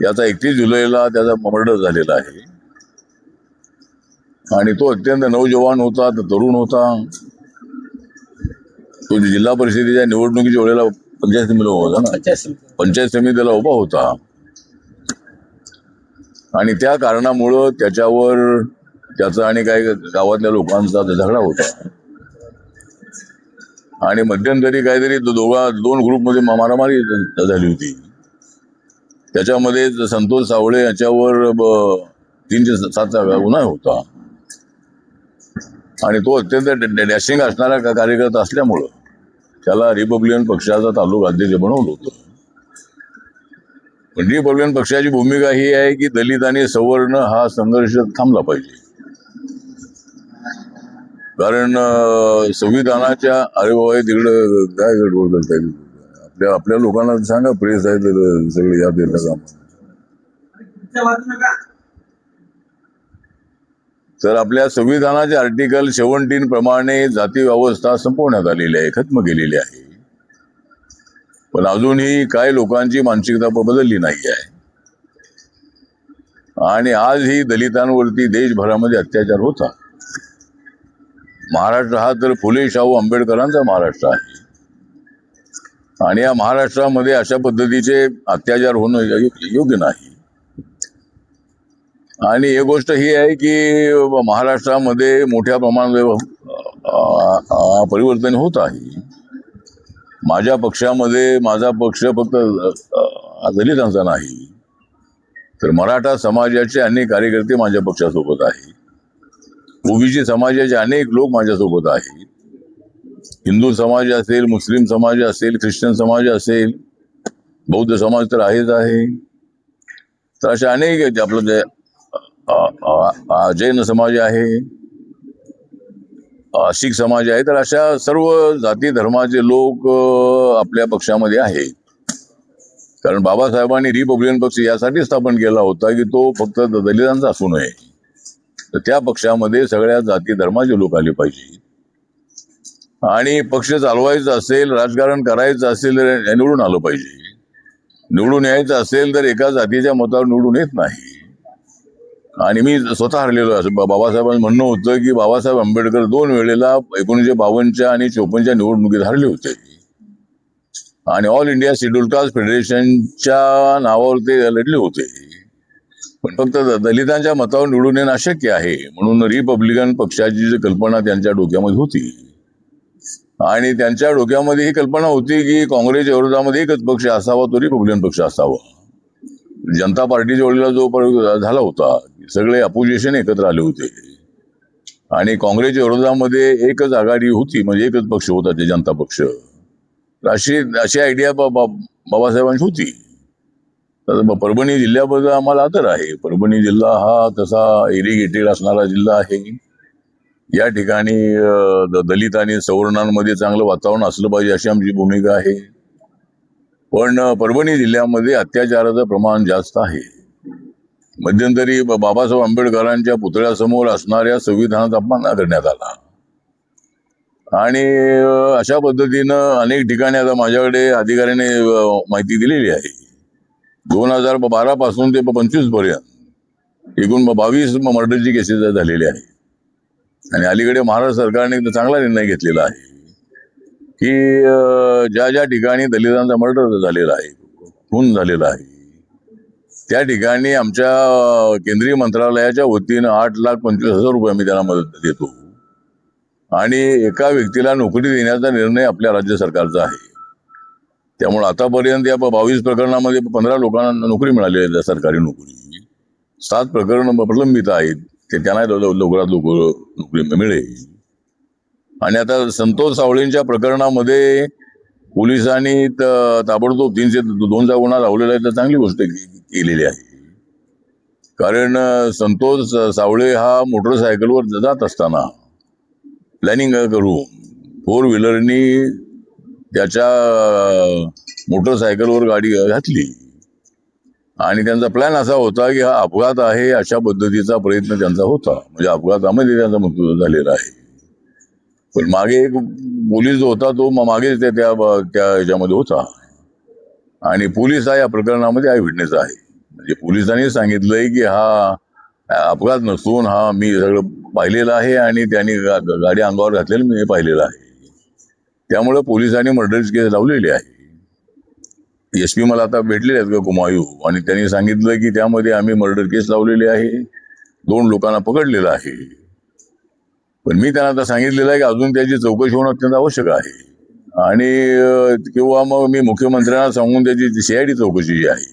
याचा 31 जुलैला त्याचा मर्डर झालेला आहे आणि तो अत्यंत नौजवान होता, तरुण होता. तो जिल्हा परिषदेच्या निवडणुकीच्या वेळेला पंचायत समितीला होता ना, पंचायत समितीला उभा होता आणि त्या कारणामुळं त्याच्यावर त्याचा आणि काही गावातल्या लोकांचा झगडा होता आणि मध्यंतरी काहीतरी दोन ग्रुपमध्ये मारामारी झाली होती. त्याच्यामध्ये संतोष सावळे याच्यावर 307चा गुन्हा होता आणि तो अत्यंत डॅशिंग असणारा कार्यकर्ता असल्यामुळं त्याला रिपब्लिकन पक्षाचा तालुका अध्यक्ष बनवलं होतं. पण रिपब्लिकन पक्षाची भूमिका ही आहे की दलित आणि सवर्ण हा संघर्ष थांबला पाहिजे. कारण संविधानाच्या अरे बाबा तिकडं काय गडबड करताय आपल्या लोकांना सांगा, प्रेस आहे तर सगळे यात येतं का. तर आपल्या संविधानाचे आर्टिकल 17 प्रमाणे जाती व्यवस्था संपवण्यात आलेली आहे, खत्म केलेली आहे. पण अजूनही काही लोकांची मानसिकता बदलली नाही आहे आणि आजही दलितांवरती देशभरामध्ये अत्याचार होता. महाराष्ट्र हा तर फुले शाहू आंबेडकरांचा महाराष्ट्र आहे आणि या महाराष्ट्रामध्ये अशा पद्धतीचे अत्याचार होणं योग्य नाही. आणि एक गोष्ट ही आहे की महाराष्ट्रामध्ये मोठ्या प्रमाणात परिवर्तन होत आहे. माझ्या पक्षामध्ये माझा पक्ष फक्त दलितांचा नाही तर मराठा समाजाचे अनेक कार्यकर्ते माझ्या पक्षासोबत आहेत. ओबीसी समाजाचे अनेक लोक माझ्यासोबत आहेत. हिंदू समाज असेल, मुस्लिम समाज असेल, ख्रिश्चन समाज असेल, बौद्ध समाज तर आहेच आहे. तर अशा अनेक आपलं जे जैन समाज आहे, शीख समाज आहे, तर अशा सर्व जाती धर्माचे लोक आपल्या पक्षामध्ये आहेत. कारण बाबासाहेबांनी रिपब्लिकन पक्ष यासाठी स्थापन केला होता की तो फक्त दलितांचा असू नये, तर त्या पक्षामध्ये सगळ्या जाती धर्माचे लोक आले पाहिजे. आणि पक्ष चालवायचा असेल, राजकारण करायचं असेल तर निवडून आलं पाहिजे. निवडून यायचं असेल तर एका जातीच्या मतावर निवडून येत नाही. आणि मी स्वतः हरलेलो आहे. बाबासाहेबांचं म्हणणं होतं की बाबासाहेब आंबेडकर 2 वेळेला 1952 आणि 54 निवडणुकीत हरले होते आणि ऑल इंडिया शेड्यूल कास्ट फेडरेशनच्या नावावर ते लढले होते. पण फक्त दलितांच्या मतावर निवडून येणं अशक्य आहे, म्हणून रिपब्लिकन पक्षाची जी कल्पना त्यांच्या डोक्यामध्ये होती आणि त्यांच्या डोक्यामध्ये ही कल्पना होती की काँग्रेसच्या विरोधामध्ये एकच पक्ष असावा, तो रिपब्लिकन पक्ष असावा. जनता पार्टीच्या वेळेला जो झाला होता, सगळे अपोजिशन एकत्र आले होते आणि काँग्रेसच्या विरोधामध्ये एकच आघाडी होती, म्हणजे एकच पक्ष होता, ते जनता पक्ष. अशी आयडिया बाबासाहेबांची होती. तर परभणी जिल्ह्याबद्दल आम्हाला आदर आहे. परभणी जिल्हा हा तसा इरिगेटेड असणारा जिल्हा आहे. या ठिकाणी दलित आणि सवर्णांमध्ये चांगलं वातावरण असलं पाहिजे अशी आमची भूमिका आहे. पण परभणी जिल्ह्यामध्ये अत्याचाराचं प्रमाण जास्त आहे. मध्यंतरी बाबासाहेब आंबेडकरांच्या पुतळ्यासमोर असणाऱ्या संविधानाचा अपमान करण्यात आला आणि अशा पद्धतीनं अनेक ठिकाणी आता माझ्याकडे अधिकाऱ्याने माहिती दिलेली आहे. 2012 पासून ते 25 पर्यंत एकूण 22 मर्डरची केसेस झालेली आहे आणि अलीकडे महाराष्ट्र सरकारने चांगला निर्णय घेतलेला आहे की ज्या ज्या ठिकाणी दलितांचा मर्डर झालेला आहे, खून झालेला आहे, त्या ठिकाणी आमच्या केंद्रीय मंत्रालयाच्या वतीनं 8,25,000 रुपये आम्ही त्यांना मदत देतो आणि एका व्यक्तीला नोकरी देण्याचा निर्णय आपल्या राज्य सरकारचा आहे. त्यामुळे आतापर्यंत या 22 प्रकरणामध्ये 15 लोकांना नोकरी मिळाली आहे, सरकारी नोकरी. 7 प्रकरण प्रलंबित आहेत, ते त्यांना लवकरात लवकर नोकरी मिळेल. आणि आता संतोष सावळेंच्या प्रकरणामध्ये पोलिसांनी ताबडतोब 302चा गुन्हा लावलेला आहे, तर चांगली गोष्ट केलेली आहे. कारण संतोष सावळे हा मोटरसायकलवर जात असताना प्लॅनिंग करून 4 व्हीलरनी त्याच्या मोटरसायकलवर गाडी घातली आणि त्यांचा प्लॅन असा होता की हा अपघात आहे अशा पद्धतीचा प्रयत्न त्यांचा होता, म्हणजे अपघातामध्ये त्यांचा मृत्यू झालेला आहे. पण मागे एक पोलीस जो होता तो मागे त्या ह्याच्यामध्ये होता आणि पोलीस हा या प्रकरणामध्ये आय विटनेस आहे. म्हणजे पोलिसांनी सांगितलंय की हा अपघात नसून हा मी सगळं पाहिलेलं आहे आणि त्यांनी गाडी अंगावर घातलेलं मी पाहिलेलं आहे. त्यामुळे पोलिसांनी मर्डरची केस लावलेली आहे. एसपी मला आता भेटलेले आहेत कुमायू, आणि त्यांनी सांगितलं की त्यामध्ये आम्ही मर्डर केस लावलेली आहे, 2 लोकांना पकडलेलं आहे. पण मी त्यांना आता सांगितलेलं आहे की अजून त्याची चौकशी होणं अत्यंत आवश्यक आहे. आणि किंवा मग मी मुख्यमंत्र्यांना सांगून त्याची सीआयडी चौकशी जी आहे,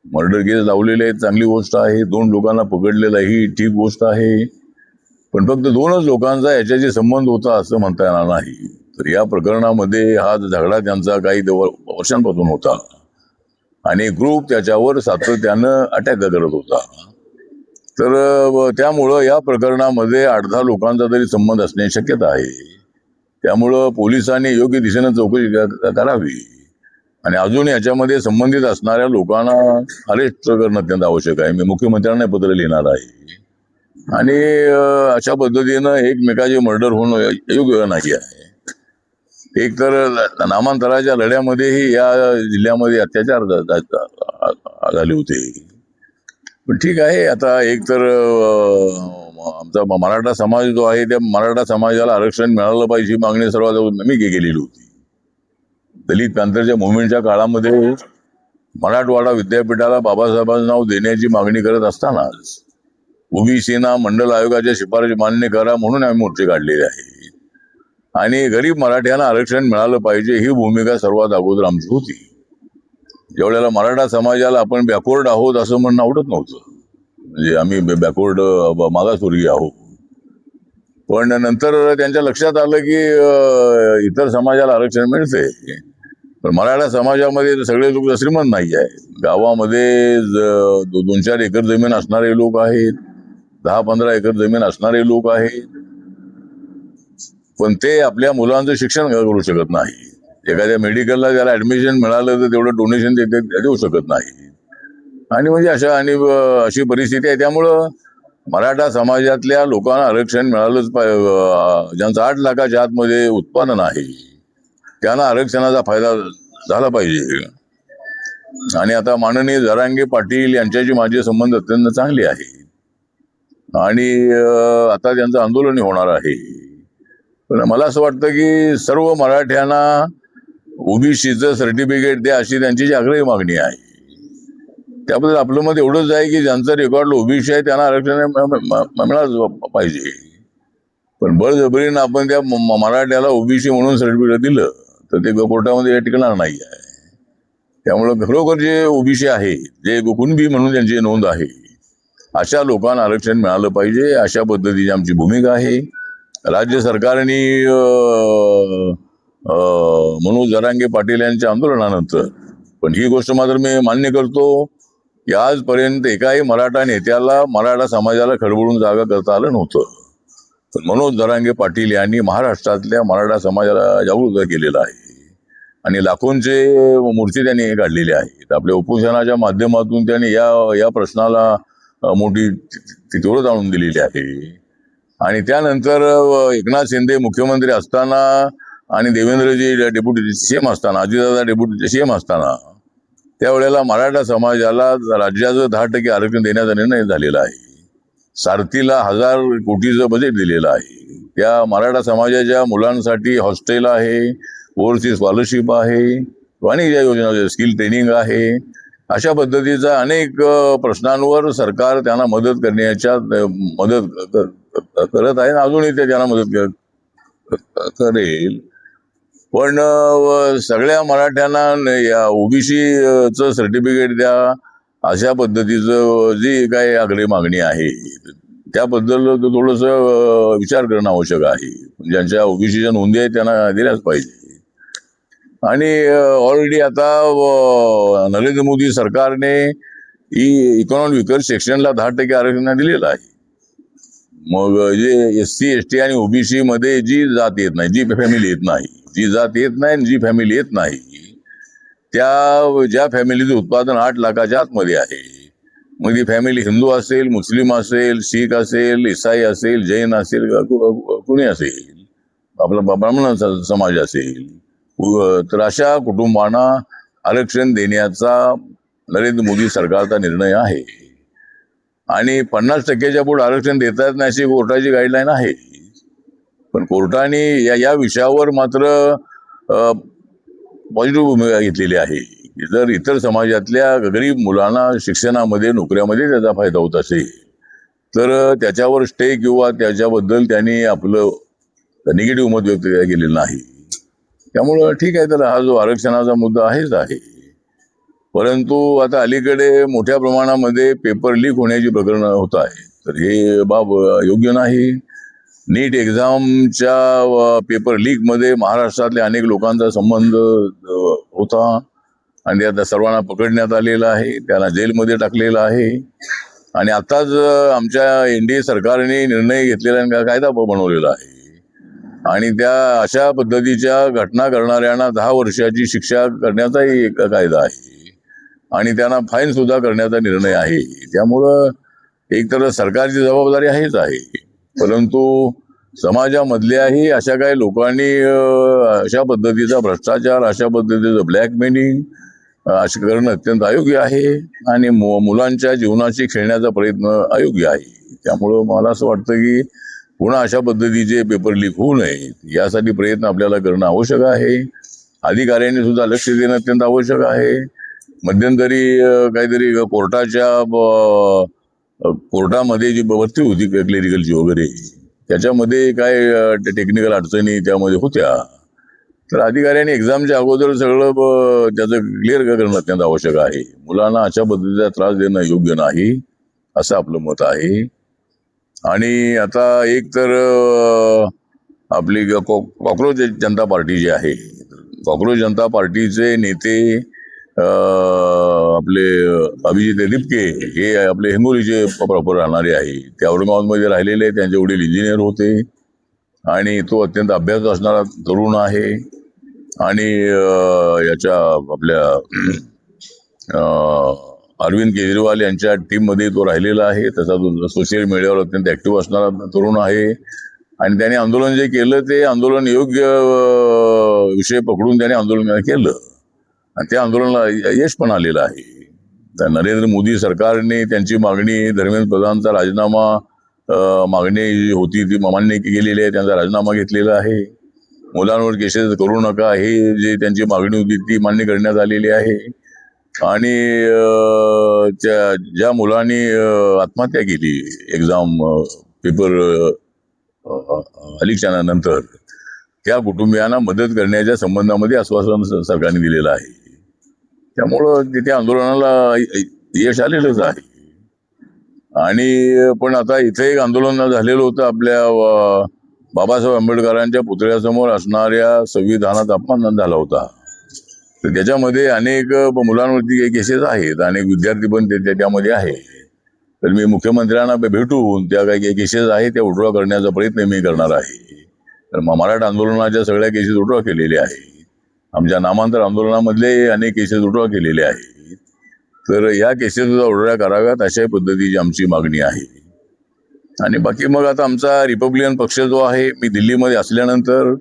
मर्डर केस लावलेले आहेत, चांगली गोष्ट आहे. 2 लोकांना पकडलेलं ही ठीक गोष्ट आहे. पण फक्त 2च लोकांचा याच्याशी संबंध होता असं म्हणता येणार नाही. तर या प्रकरणामध्ये हा झगडा त्यांचा काही वर्षांपासून होता आणि ग्रुप त्याच्यावर सातत्यानं अटॅक करत होता. तर त्यामुळं या प्रकरणामध्ये 8-10 लोकांचा तरी संबंध असण्याची शक्यता आहे. त्यामुळं पोलिसांनी योग्य दिशेनं चौकशी करावी आणि अजून याच्यामध्ये संबंधित असणाऱ्या लोकांना अरेस्ट करणं अत्यंत आवश्यक आहे. मी मुख्यमंत्र्यांना पत्र लिहिणार आहे आणि अशा पद्धतीनं एकमेकाचे मर्डर होणं योग्य नाही आहे. एक तर नामांतराच्या लढ्यामध्येही या जिल्ह्यामध्ये अत्याचार झाले होते. पण ठीक आहे, आता एक तर आमचा मराठा समाज जो आहे त्या मराठा समाजाला आरक्षण मिळालं पाहिजे ही मागणी सर्वात मी केलेली होती. दलित पॅंथरच्या मुवमेंटच्या काळामध्ये मराठवाडा विद्यापीठाला बाबासाहेबांचं नाव देण्याची मागणी करत असतानाच ओबीसीना मंडल आयोगाच्या शिफारशी मान्य करा म्हणून आम्ही मोर्चे काढलेले आहे. आणि गरीब मराठ्यांना आरक्षण मिळालं पाहिजे ही भूमिका सर्वात अगोदर आमची होती. ज्यावेळेला मराठा समाजाला आपण बॅकवर्ड आहोत असं म्हणणं आवडत नव्हतं. म्हणजे आम्ही बॅकवर्ड मागासवर्गीय आहोत. पण नंतर त्यांच्या लक्षात आलं की इतर समाजाला आरक्षण मिळते, पण मराठा समाजामध्ये सगळे लोक श्रीमंत नाही आहे. गावामध्ये 2-4 एकर जमीन असणारे लोक आहेत, 10-15 एकर जमीन असणारे लोक आहेत, पण ते आपल्या मुलांचं शिक्षण करू शकत नाही. एखाद्या मेडिकलला ज्याला ऍडमिशन मिळालं तर तेवढं डोनेशन देऊ शकत नाही. आणि म्हणजे अशी परिस्थिती आहे. त्यामुळं मराठा समाजातल्या लोकांना आरक्षण मिळालंच पाहिजे. ज्यांचं 8 लाखाच्या आतमध्ये उत्पादन आहे त्यांना आरक्षणाचा फायदा झाला पाहिजे. आणि आता माननीय जरांगे पाटील यांच्याशी माझे संबंध अत्यंत चांगले आहेत आणि आता त्यांचं आंदोलन होणार आहे. पण मला असं वाटतं की सर्व मराठ्यांना ओबीसीचं सर्टिफिकेट द्या अशी त्यांची जी आग्रही मागणी आहे. त्याबद्दल आपलं मत एवढंच आहे की ज्यांचं रेकॉर्ड ओबीसी आहे त्यांना आरक्षण मिळालं पाहिजे. पण बळजबरीनं आपण त्या मराठ्याला ओबीसी म्हणून सर्टिफिकेट दिलं तर ते कोर्टामध्ये टिकणार नाही आहे. त्यामुळं खरोखर जे ओबीसी आहे, जे कुणबी म्हणून त्यांची नोंद आहे, अशा लोकांना आरक्षण मिळालं पाहिजे. अशा पद्धतीची आमची भूमिका आहे. राज्य सरकारने मनोज जरांगे पाटील यांच्या आंदोलनानंतर पण ही गोष्ट मात्र मी मान्य करतो की आजपर्यंत एकाही मराठा नेत्याला मराठा समाजाला खडबडून जागा करता आलं नव्हतं. पण मनोज जरांगे पाटील यांनी महाराष्ट्रातल्या मराठा समाजाला जागृत केलेलं आहे आणि लाखोंचे मूर्ती त्यांनी काढलेली आहेत. आपल्या उपोषणाच्या माध्यमातून त्यांनी या प्रश्नाला मोठी तिथोरच आणून दिलेली आहे. आणि त्यानंतर एकनाथ शिंदे मुख्यमंत्री असताना आणि देवेंद्रजी डेप्युटी सीएम असताना, अजितदादा डेप्युटी सीएम असताना त्यावेळेला मराठा समाजाला राज्याचं 10% आरक्षण देण्याचा निर्णय झालेला आहे. सारथीला 1000 कोटीचं बजेट दिलेलं आहे. त्या मराठा समाजाच्या मुलांसाठी हॉस्टेल आहे, ओव्हरसीज स्कॉलरशिप आहे आणि ज्या योजना स्किल ट्रेनिंग आहे, अशा पद्धतीचा अनेक प्रश्नांवर सरकार त्यांना मदत करत आहे. अजूनही ते त्यांना मदत करेल. पण सगळ्या मराठ्यांना या ओबीसीचं सर्टिफिकेट द्या अशा पद्धतीचं जी काही आग्रही मागणी आहे त्याबद्दल थोडस विचार करणं आवश्यक आहे. ज्यांच्या ओबीसीच्या नोंदी आहेत त्यांना दिल्याच पाहिजे. आणि ऑलरेडी आता नरेंद्र मोदी सरकारने इकॉनॉमिक विकर सेक्शनला 10% आरक्षण दिलेलं आहे. मग जे एससी एसटी आणि ओबीसी मध्ये जी जात येत नाही, जी फॅमिली येत नाही, जी जात येत नाही, जी फॅमिली येत नाही, ज्या फॅमिलीचं उत्पादन 8 लाखाच्या आतमध्ये आहे, मग ती फॅमिली हिंदू असेल, मुस्लिम असेल, शीख असेल, ईसाई असेल, जैन असेल, कुणी असेल, आपला ब्राह्मण समाज असेल, तर अशा कुटुंबांना आरक्षण देण्याचा नरेंद्र मोदी सरकारचा निर्णय आहे आणि 50%च्या पुढे आरक्षण देता येत नाही अशी कोर्टाची गाईडलाईन आहे. पण कोर्टाने या विषयावर मात्र पॉझिटिव्ह भूमिका घेतलेली आहे. जर इतर समाजातल्या गरीब मुलांना शिक्षणामध्ये नोकऱ्यामध्ये त्याचा फायदा होत असेल तर त्याच्यावर स्टे किंवा त्याच्याबद्दल त्यांनी आपलं निगेटिव्ह मत व्यक्त केलेलं नाही. त्यामुळं ठीक आहे, तर हा जो आरक्षणाचा मुद्दा आहेच आहे. परंतु आता अलीकडे मोठ्या प्रमाणामध्ये पेपर लीक होण्याची प्रकरणं होत आहे, तर हे बाब योग्य नाही. नीट एक्झामच्या पेपर लीक मध्ये महाराष्ट्रातल्या अनेक लोकांचा संबंध होता आणि आता सर्वांना पकडण्यात आलेलं आहे, त्यांना जेलमध्ये टाकलेलं आहे. आणि आताच आमच्या एनडीए सरकारने निर्णय घेतलेला कायदा बनवलेला आहे आणि त्या अशा पद्धतीच्या घटना करणाऱ्यांना 10 वर्षाची शिक्षा करण्याचाही एक कायदा आहे आणि त्यांना फाईन सुद्धा करण्याचा निर्णय आहे. त्यामुळं एक तर सरकारची जबाबदारी आहेच आहे, परंतु समाजामधल्याही अशा काही लोकांनी अशा पद्धतीचा भ्रष्टाचार, अशा पद्धतीचं ब्लॅकमेलिंग असं करणं अत्यंत अयोग्य आहे आणि मुलांच्या जीवनाशी खेळण्याचा प्रयत्न अयोग्य आहे. त्यामुळं मला असं वाटतं की पुन्हा अशा पद्धतीचे पेपर लीक होऊ नये यासाठी प्रयत्न आपल्याला करणं आवश्यक आहे. अधिकाऱ्यांनी सुद्धा लक्ष देणं अत्यंत आवश्यक आहे. मध्यंतरी काहीतरी कोर्टामध्ये जी भरती होती क्लेरिकलची वगैरे, त्याच्यामध्ये काय टेक्निकल अडचणी त्यामध्ये होत्या, तर अधिकाऱ्यांनी एक्झामच्या अगोदर सगळं त्याचं क्लिअर करणं अत्यंत आवश्यक आहे. मुलांना अशा पद्धतीचा त्रास देणं योग्य नाही असं आपलं मत आहे. आणि आता एक तर आपली कॉक्रोच जनता पार्टी जी आहे, कॉक्रोच जनता पार्टीचे नेते आपले अभिजित रिपके हे आपले हिंगोलीचे प्रॉपर राहणारे आहे. ते औरंगाबादमध्ये राहिलेले, त्यांचे वडील इंजिनियर होते आणि तो अत्यंत अभ्यास असणारा तरुण आहे. आणि याच्या आपल्या अरविंद केजरीवाल यांच्या टीममध्ये तो राहिलेला आहे. तसा तो सोशल मीडियावर अत्यंत ऍक्टिव्ह असणारा तरुण आहे आणि त्याने आंदोलन जे केलं ते आंदोलन योग्य विषय पकडून त्याने आंदोलन केलं आणि त्या आंदोलनाला यश पण आलेलं आहे. तर नरेंद्र मोदी सरकारने त्यांची मागणी, धर्मेंद्र प्रधानचा राजीनामा मागणी जी होती ती मान्य केलेली आहे, त्यांचा राजीनामा घेतलेला आहे. मुलांवर केसेस करू नका हे जे त्यांची मागणी होती ती मान्य करण्यात आलेली आहे. आणि ज्या मुलांनी आत्महत्या केली एक्झाम पेपर लीकच्या नंतर, त्या कुटुंबियांना मदत करण्याच्या संबंधामध्ये आश्वासन सरकारने दिलेलं आहे. त्यामुळं तिथे आंदोलनाला यश आलेलंच आहे. आणि पण आता इथे एक आंदोलन झालेलं होतं आपल्या बाबासाहेब आंबेडकरांच्या पुतळ्यासमोर असणाऱ्या संविधानात अपमान झाला होता. तर त्याच्यामध्ये अनेक मुलांवरती केसेस आहेत, अनेक विद्यार्थी पण त्यामध्ये आहे. तर मी मुख्यमंत्र्यांना भेटून त्या काही केसेस आहेत त्या विड्रॉ करण्याचा प्रयत्न मी करणार आहे. तर मराठा आंदोलनाच्या सगळ्या केसेस विड्रॉ केलेल्या आहेत. आमच्या नामांतर आंदोलनामधले अनेक केसेस विड्रॉ केलेले आहेत. तर या केसेस सुद्धा विड्रॉ कराव्यात अशा पद्धतीची आमची मागणी आहे. आणि बाकी मग आता आमचा रिपब्लिकन पक्ष जो आहे, मी दिल्लीमध्ये असल्यानंतर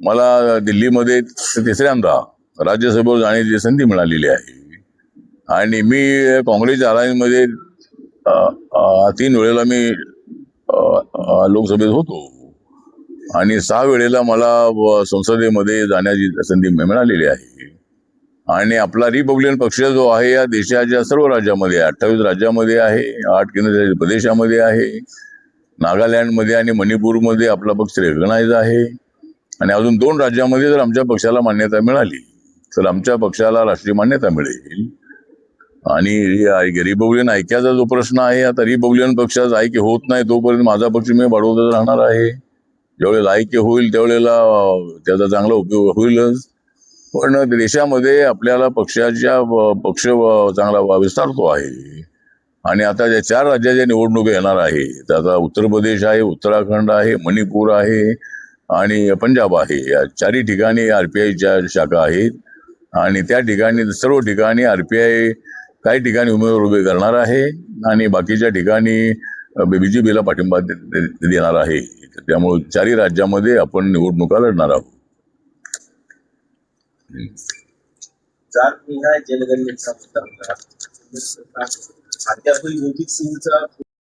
मला दिल्लीमध्ये तिसऱ्यांदा राज्यसभेवर जाण्याची संधी मिळालेली आहे आणि मी काँग्रेसच्या अलायन्समध्ये 3 वेळेला मी लोकसभेत होतो आणि 6 वेळेला मला संसदेमध्ये जाण्याची संधी मिळालेली आहे. आणि आपला रिपब्लिकन पक्ष जो आहे या देशाच्या सर्व राज्यामध्ये 28 राज्यामध्ये आहे, 8 केंद्रशासित प्रदेशामध्ये आहे, नागालँडमध्ये आणि मणिपूरमध्ये आपला पक्ष रेकग्नाइज आहे आणि अजून 2 राज्यामध्ये जर आमच्या पक्षाला मान्यता मिळाली तर आमच्या पक्षाला राष्ट्रीय मान्यता मिळेल. आणि रिपब्लिकन ऐक्याचा जो प्रश्न आहे, आता रिपब्लिकन पक्षाचा ऐक्य होत नाही तोपर्यंत माझा पक्ष मी वाढवतच राहणार आहे. ज्यावेळेला ऐक्य होईल त्यावेळेला त्याचा चांगला उपयोग होईलच. पण देशामध्ये आपल्याला पक्ष चांगला विस्तारतो आहे आणि आता ज्या 4 राज्याच्या निवडणुका येणार आहे, तर आता उत्तर प्रदेश आहे, उत्तराखंड आहे, मणिपूर आहे आणि पंजाब आहे. या 4ही ठिकाणी आरपीआयच्या शाखा आहेत आणि त्या ठिकाणी सर्व ठिकाणी आरपीआय काही ठिकाणी उमेदवार उभे करणार आहे आणि बाकीच्या ठिकाणी बीजेपीला पाठिंबा देणार आहे. त्यामुळे 4ही राज्यामध्ये आपण निवडणुका लढणार आहोत. जात निहाय जनगणनेचा मुद्दा होता. अद्यापही मोदी सिंगचा